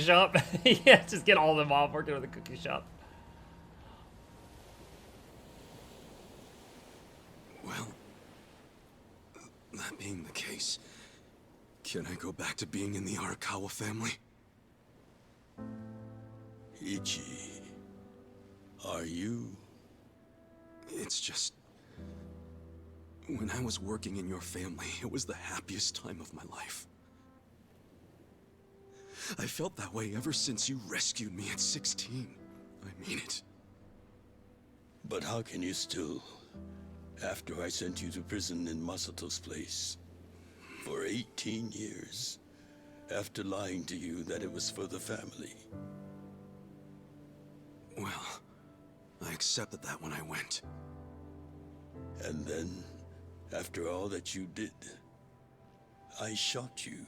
shop. Yeah, just get all of them off working at the cookie shop. Well, that being the case, can I go back to being in the Arakawa family? Ichi, are you? It's just... when I was working in your family, it was the happiest time of my life. I felt that way ever since you rescued me at 16. I mean it. But how can you still, after I sent you to prison in Masato's place, for 18 years, after lying to you that it was for the family? Well, I accepted that when I went. And then, after all that you did, I shot you.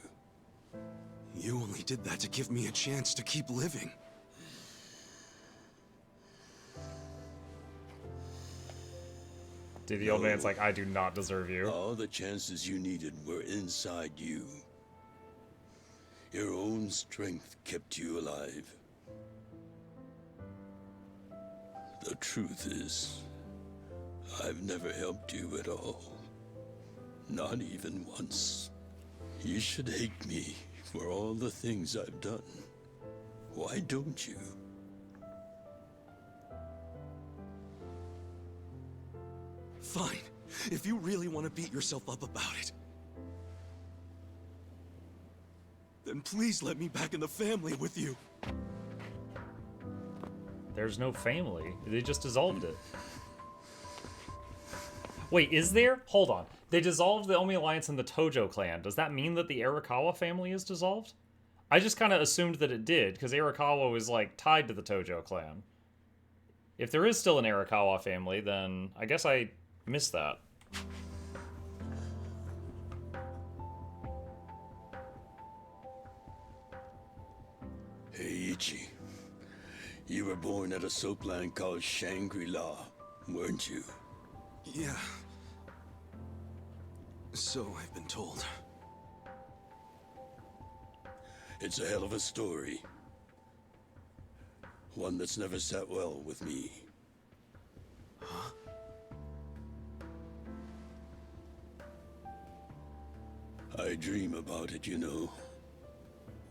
You only did that to give me a chance to keep living. Dude, the old man's like, I do not deserve you. All the chances you needed were inside you. Your own strength kept you alive. The truth is, I've never helped you at all. Not even once. You should hate me for all the things I've done. Why don't you? Fine, if you really want to beat yourself up about it. Then please let me back in the family with you. There's no family. They just dissolved it. Wait, is there? Hold on. They dissolved the Omi Alliance and the Tojo clan. Does that mean that the Arakawa family is dissolved? I just kind of assumed that it did, because Arakawa was, like, tied to the Tojo clan. If there is still an Arakawa family, then I guess I missed that. Hey, Ichi. You were born at a soapland called Shangri-La, weren't you? Yeah. So I've been told. It's a hell of a story. One that's never sat well with me. Huh? I dream about it, you know.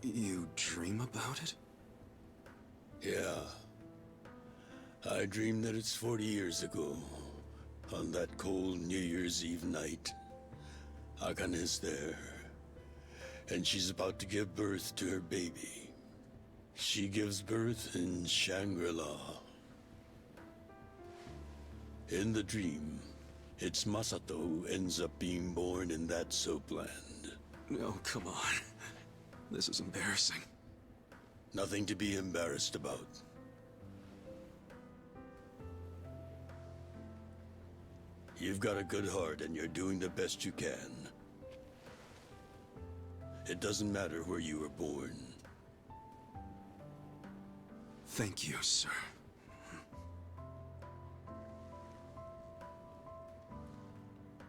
You dream about it? Yeah. I dream that it's 40 years ago, on that cold New Year's Eve night. Akane's there, and she's about to give birth to her baby. She gives birth in Shangri-La. In the dream, it's Masato who ends up being born in that soapland. No, come on. This is embarrassing. Nothing to be embarrassed about. You've got a good heart and you're doing the best you can. It doesn't matter where you were born. Thank you, sir.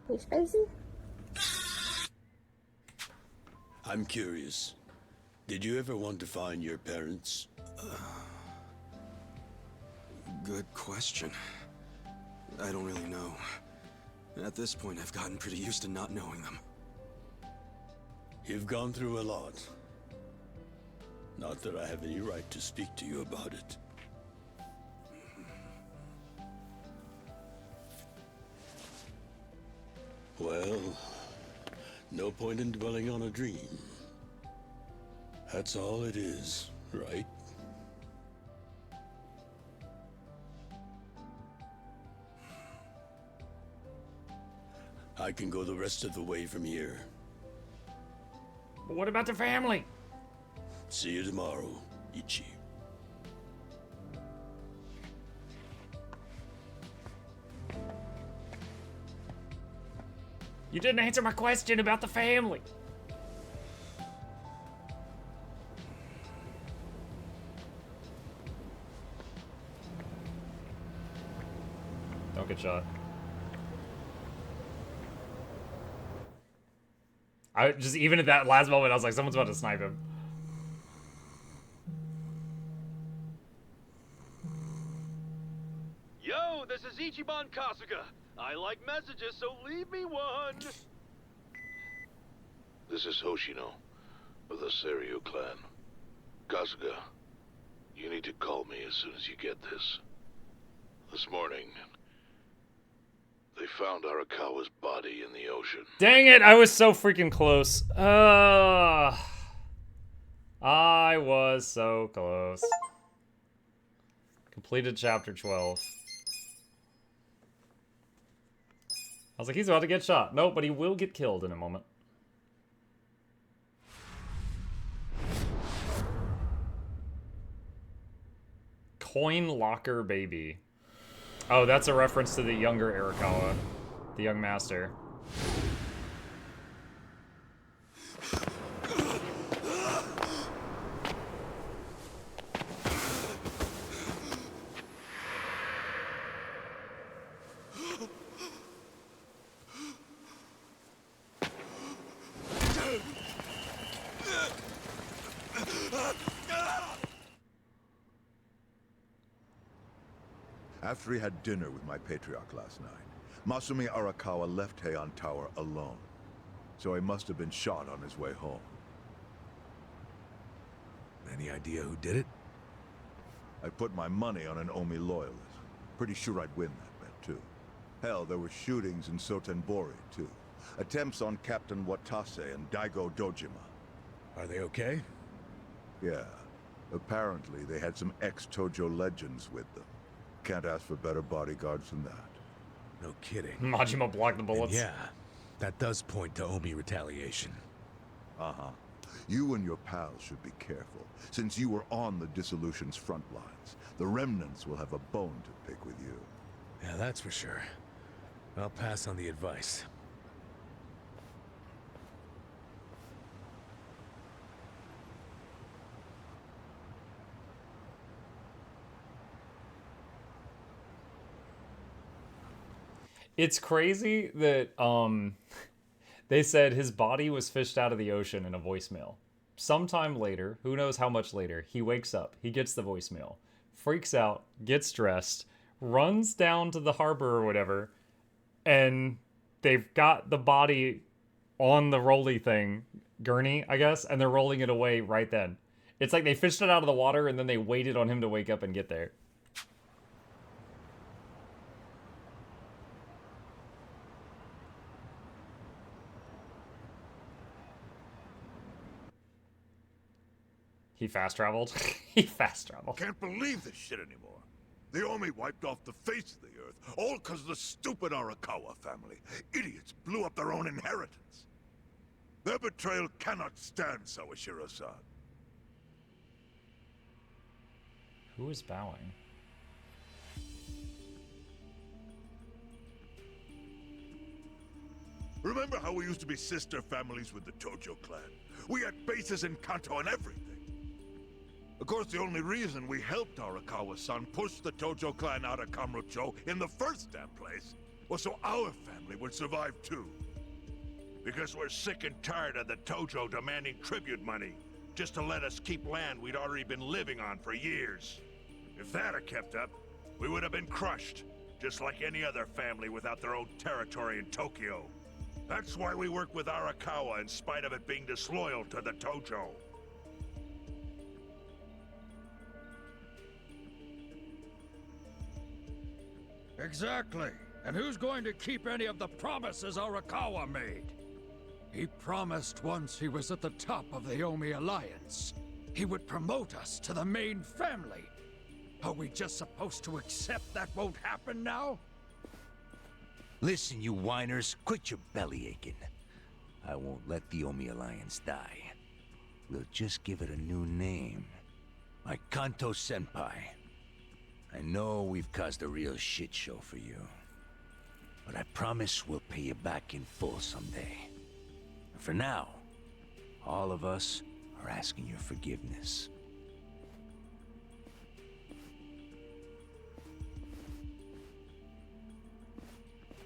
You spicy? I'm curious. Did you ever want to find your parents? Good question. I don't really know. At this point, I've gotten pretty used to not knowing them. You've gone through a lot. Not that I have any right to speak to you about it. Well, no point in dwelling on a dream. That's all it is, right? I can go the rest of the way from here. But what about the family? See you tomorrow, Ichi. You didn't answer my question about the family. Don't get shot. I just, even at that last moment, I was like, someone's about to snipe him. Hello, this is Ichiban Kasuga. I like messages, so leave me one. This is Hoshino, of the Seiryu clan. Kasuga, you need to call me as soon as you get this. This morning, they found Arakawa's body in the ocean. Dang it, I was so freaking close. I was so close. Completed chapter 12. I was like, he's about to get shot. No, but he will get killed in a moment. Coin locker baby. Oh, that's a reference to the younger Arakawa. The young master. After he had dinner with my patriarch last night, Masumi Arakawa left Heian Tower alone. So he must have been shot on his way home. Any idea who did it? I put my money on an Omi loyalist. Pretty sure I'd win that bet, too. Hell, there were shootings in Sotenbori, too. Attempts on Captain Watase and Daigo Dojima. Are they okay? Yeah. Apparently, they had some ex-Tojo legends with them. Can't ask for better bodyguards than that. No kidding. Majima blocked the bullets. And yeah, that does point to Omi retaliation. Uh-huh. You and your pals should be careful, since you were on the dissolution's front lines. The remnants will have a bone to pick with you. Yeah, that's for sure. I'll pass on the advice. It's crazy that they said his body was fished out of the ocean in a voicemail. Sometime later, who knows how much later, he wakes up, he gets the voicemail, freaks out, gets dressed, runs down to the harbor or whatever, and they've got the body on the rolly thing, gurney, I guess, and they're rolling it away right then. It's like they fished it out of the water and then they waited on him to wake up and get there. He fast traveled. He fast traveled. Can't believe this shit anymore. The Omi wiped off the face of the earth, all because of the stupid Arakawa family. Idiots blew up their own inheritance. Their betrayal cannot stand, Sawashiro-san. Who is bowing? Remember how we used to be sister families with the Tojo clan? We had bases in Kanto and everything. Of course, the only reason we helped Arakawa-san push the Tojo clan out of Kamurocho in the first damn place was so our family would survive too. Because we're sick and tired of the Tojo demanding tribute money, just to let us keep land we'd already been living on for years. If that had kept up, we would have been crushed, just like any other family without their own territory in Tokyo. That's why we work with Arakawa in spite of it being disloyal to the Tojo. Exactly. And who's going to keep any of the promises Arakawa made? He promised once he was at the top of the Omi Alliance, he would promote us to the main family. Are we just supposed to accept that won't happen now? Listen, you whiners, quit your belly aching. I won't let the Omi Alliance die. We'll just give it a new name. My Kanto-senpai. I know we've caused a real shit show for you. But I promise we'll pay you back in full someday. And for now, all of us are asking your forgiveness.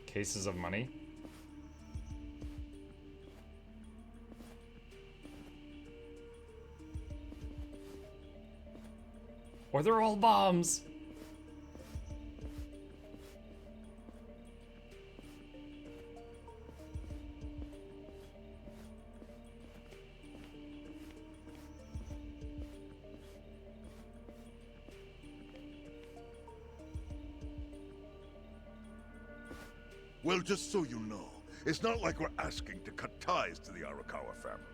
Cases of money. Or they're all bombs. Well, just so you know, it's not like we're asking to cut ties to the Arakawa family.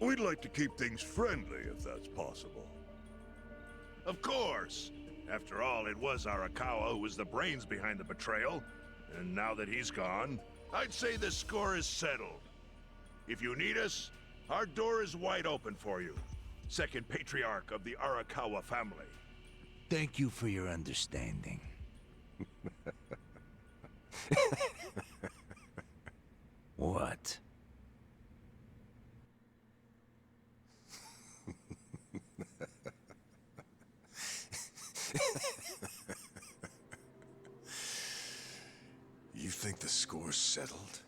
We'd like to keep things friendly, if that's possible. Of course. After all, it was Arakawa who was the brains behind the betrayal. And now that he's gone, I'd say the score is settled. If you need us, our door is wide open for you. Second patriarch of the Arakawa family. Thank you for your understanding. What? You think the score's settled?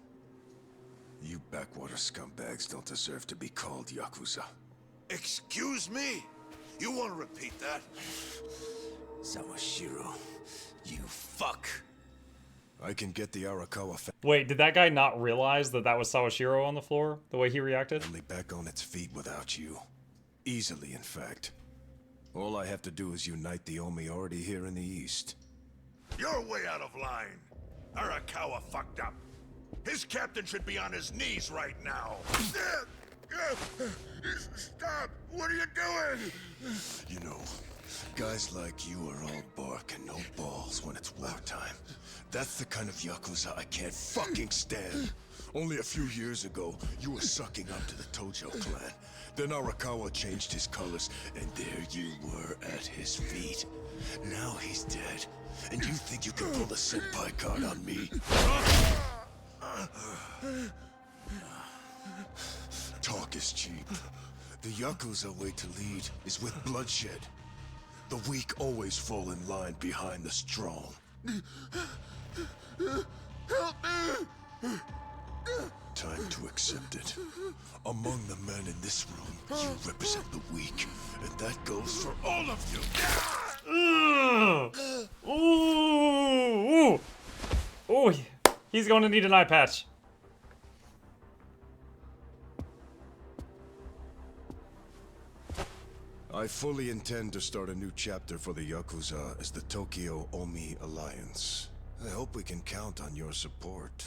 You backwater scumbags don't deserve to be called Yakuza. Excuse me? You want to repeat that? Sawashiro, you fuck. I can get the Arakawa Wait, did that guy not realize that that was Sawashiro on the floor? The way he reacted? family back on its feet without you. Easily, in fact. All I have to do is unite the Omi already here in the east. You're way out of line. Arakawa fucked up. His captain should be on his knees right now. Stop! What are you doing? You know, guys like you are all bark and no balls when it's wartime. That's the kind of Yakuza I can't fucking stand. Only a few years ago, you were sucking up to the Tojo clan. Then Arakawa changed his colors, and there you were at his feet. Now he's dead, and you think you can pull the senpai card on me? Talk is cheap. The Yakuza way to lead is with bloodshed. The weak always fall in line behind the strong. Help me! Time to accept it. Among the men in this room, you represent the weak, and that goes for all of you. Ooh! Ooh! He's going to need an eye patch. I fully intend to start a new chapter for the Yakuza as the Tokyo Omi Alliance. I hope we can count on your support,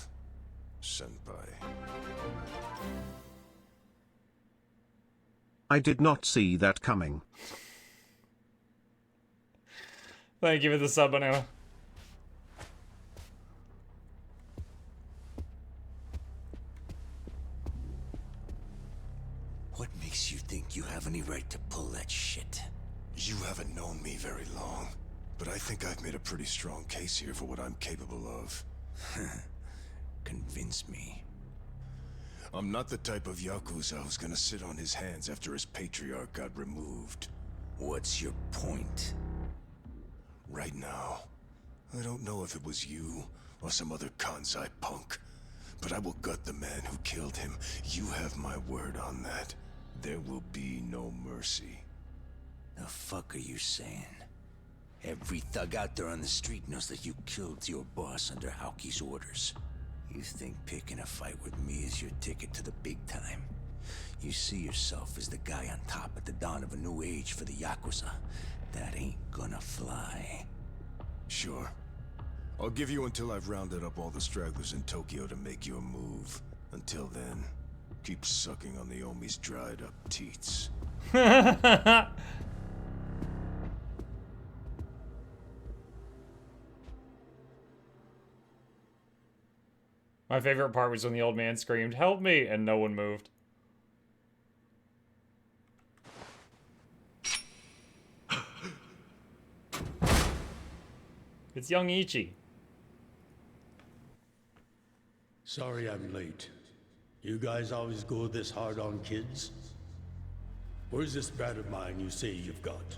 Senpai. I did not see that coming. Thank you for the sub, Banana. What makes you think you have any right to pull that shit? You haven't known me very long, but I think I've made a pretty strong case here for what I'm capable of. Convince me. I'm not the type of Yakuza who's gonna sit on his hands after his patriarch got removed. What's your point? Right now, I don't know if it was you or some other Kansai punk, but I will gut the man who killed him. You have my word on that. There will be no mercy. The fuck are you saying? Every thug out there on the street knows that you killed your boss under Haoki's orders. You think picking a fight with me is your ticket to the big time? You see yourself as the guy on top at the dawn of a new age for the Yakuza. That ain't gonna fly. Sure. I'll give you until I've rounded up all the stragglers in Tokyo to make your move. Until then, keep sucking on the Omi's dried up teats. My favorite part was when the old man screamed, "Help me!" and no one moved. It's young Ichi. Sorry I'm late. You guys always go this hard on kids? Where's this brat of mine you say you've got?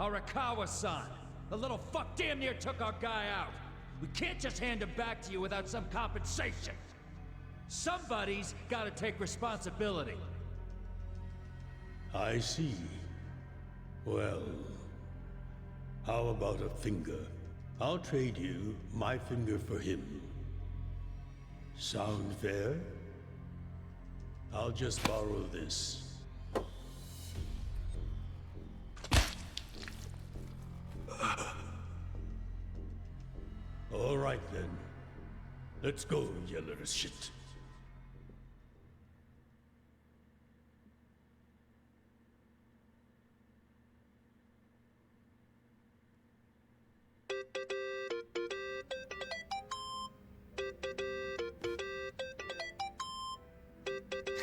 Arakawa-san! The little fuck damn near took our guy out. We can't just hand him back to you without some compensation. Somebody's gotta take responsibility. I see. Well, how about a finger? I'll trade you my finger for him. Sound fair? I'll just borrow this. Let's go, you little shit.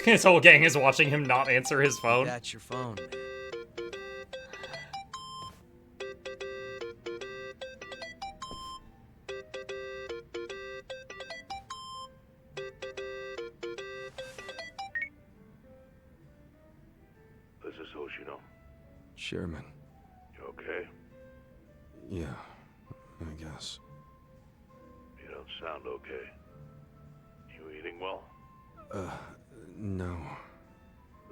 His whole gang is watching him not answer his phone. That's your phone, man. This is Hoshino. Chairman. You okay? Yeah, I guess. You don't sound okay. You eating well? No.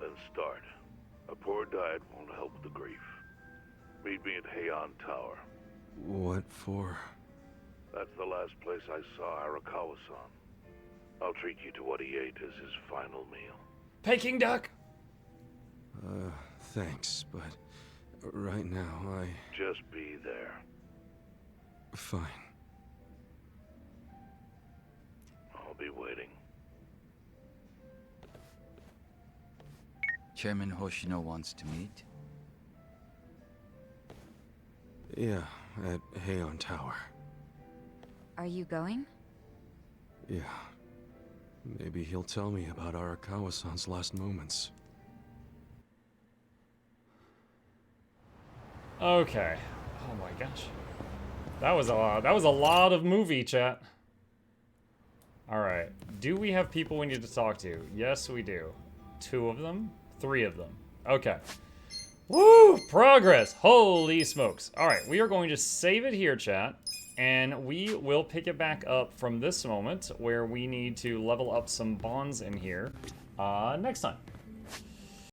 Then start. A poor diet won't help the grief. Meet me at Heian Tower. What for? That's the last place I saw Arakawa-san. I'll treat you to what he ate as his final meal. Peking duck! Thanks, but right now Just be there. Fine. I'll be waiting. Chairman Hoshino wants to meet. Yeah, at Heian Tower. Are you going? Yeah. Maybe he'll tell me about Arakawa-san's last moments. Okay. Oh my gosh. That was a lot of movie chat. Alright. Do we have people we need to talk to? Yes, we do. 2 of them? 3 of them. Okay. Woo! Progress! Holy smokes. Alright, we are going to save it here, chat. And we will pick it back up from this moment where we need to level up some bonds in here next time.